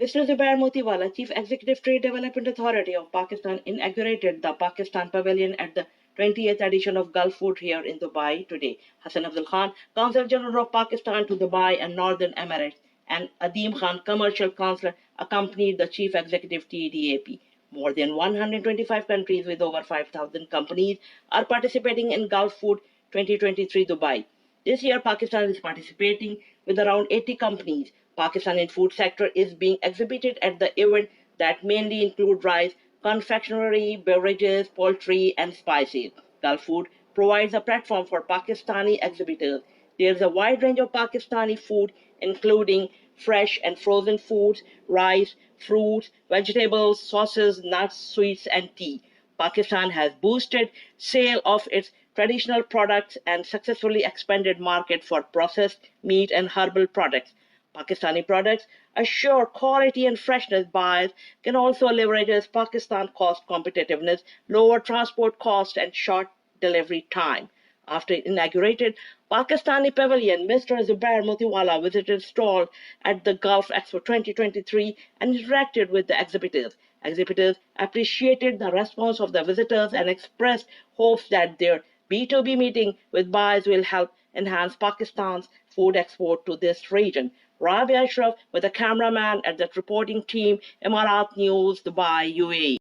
Mr. Zubair Motiwala, Chief Executive Trade Development Authority of Pakistan, inaugurated the Pakistan Pavilion at the 20th edition of Gulf Food here in Dubai today. افضل, Consul General of Pakistan to Dubai and Northern Emirates, and Adim Khan, Commercial Counselor, accompanied the Chief Executive TDAP. More than 125 countries with over 5,000 companies are participating in Gulf Food 2023 Dubai. This year, Pakistan is participating with around 80 companies. Pakistani food sector is being exhibited at the event that mainly include rice, confectionery, beverages, poultry, and spices. Gulf Food provides a platform for Pakistani exhibitors. There is a wide range of Pakistani food, including fresh and frozen foods, rice, fruits, vegetables, sauces, nuts, sweets, and tea. Pakistan has boosted sale of its traditional products and successfully expanded market for processed meat and herbal products. Pakistani products assure quality and freshness. Buyers can also leverage Pakistan cost competitiveness, lower transport costs, and short delivery time. After inaugurated Pakistani Pavilion, Mr. Zubair Motiwala visited stall at the Gulf Expo 2023 and interacted with the exhibitors. Exhibitors appreciated the response of the visitors and expressed hopes that their B2B meeting with buyers will help enhance Pakistan's food export to this region. ارشد with the cameraman at the reporting team, Amaarat News, Dubai, UAE.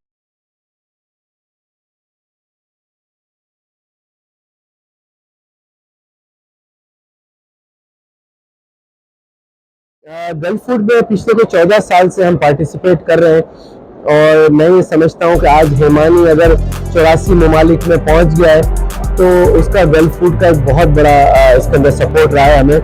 Gulf food में पिछले कोई 14 साल से हम participate कर रहे हैं और मैं ये समझता हूँ कि आज हेमानी अगर 84 ममालिक में पहुँच गया है तो उसका गल्फ फूड का एक बहुत बड़ा इसके अंदर सपोर्ट रहा है हमें,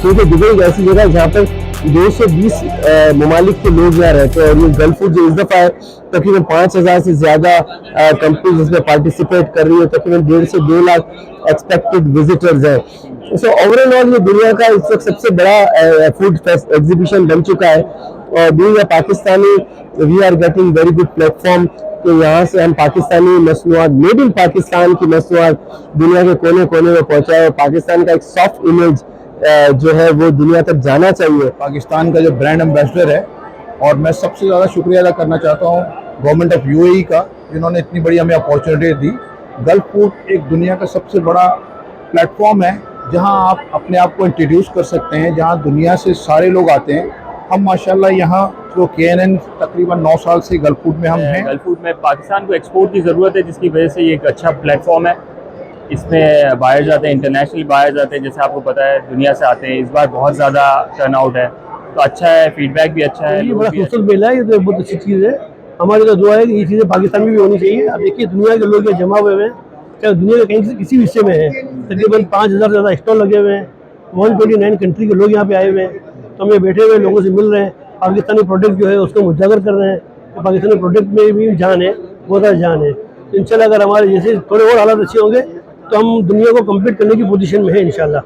क्योंकि दुबई एक ऐसी जगह है जहाँ पर 220 ममालिक के लोग यहाँ रहते हैं और ये गल्फ फूड जो इस दफ़ा है तकरीबन 5,000 से ज़्यादा कंपनीज इसमें पार्टिसिपेट कर रही है, तकरीबन 1.5 से 2 लाख एक्सपेक्टेड विजिटर्स हैं। सो ओवरऑल ये दुनिया का इस वक्त सबसे बड़ा फूड एग्जीबिशन बन चुका है और being a Pakistani we are getting very good platform कि यहाँ से हम पाकिस्तानी मसनूआत, मेड इन पाकिस्तान की मसनूआत दुनिया के कोने कोने में पहुँचाए और पाकिस्तान का एक सॉफ्ट इमेज जो है वो दुनिया तक जाना चाहिए। पाकिस्तान का जो ब्रांड एम्बेसडर है और मैं सबसे ज़्यादा शुक्रिया अदा करना चाहता हूँ गवर्नमेंट ऑफ यूएई का, जिन्होंने इतनी बड़ी हमें अपॉर्चुनिटी दी। गल्फ फूड एक दुनिया का सबसे बड़ा प्लेटफॉर्म है जहाँ आप अपने आप को इंट्रोड्यूस कर सकते हैं, जहाँ दुनिया से सारे लोग आते हैं। हम माशाल्लाह यहाँ जो KNN तकरीबन 9 साल से गल्फ फूड में हम हैं। गल्फ फूड में पाकिस्तान को एक्सपोर्ट की ज़रूरत है, जिसकी वजह से ये एक अच्छा प्लेटफॉर्म है। इसमें बायर्स आते हैं, इंटरनेशनल बायर्स आते हैं, जैसे आपको पता है दुनिया से आते हैं। इस बार बहुत ज़्यादा टर्न आउट है, तो अच्छा है, फीडबैक भी अच्छा है। ये बड़ा सोशल मेला है, ये तो बहुत अच्छी चीज़ है। हमारी तो दुआ है कि ये चीज़ें पाकिस्तान में भी होनी चाहिए। अब देखिए दुनिया के लोग जमा हुए हैं, चाहे दुनिया के कहीं से किसी हिस्से में है, तकरीबन 5,000 से ज़्यादा स्टॉल लगे हुए हैं। 129 कंट्री के लोग यहाँ पे आए हुए हैं, तो हम ये बैठे हुए लोगों से मिल रहे हैं, पाकिस्तानी प्रोडक्ट जो है उसको उजागर कर रहे हैं। तो पाकिस्तानी प्रोडक्ट में भी जान है, बहुत ज़्यादा जान है। तो इंशाल्लाह अगर हमारे जैसे थोड़े और हालात अच्छे होंगे तो हम दुनिया को कम्पीट करने की पोजीशन में है इंशाल्लाह।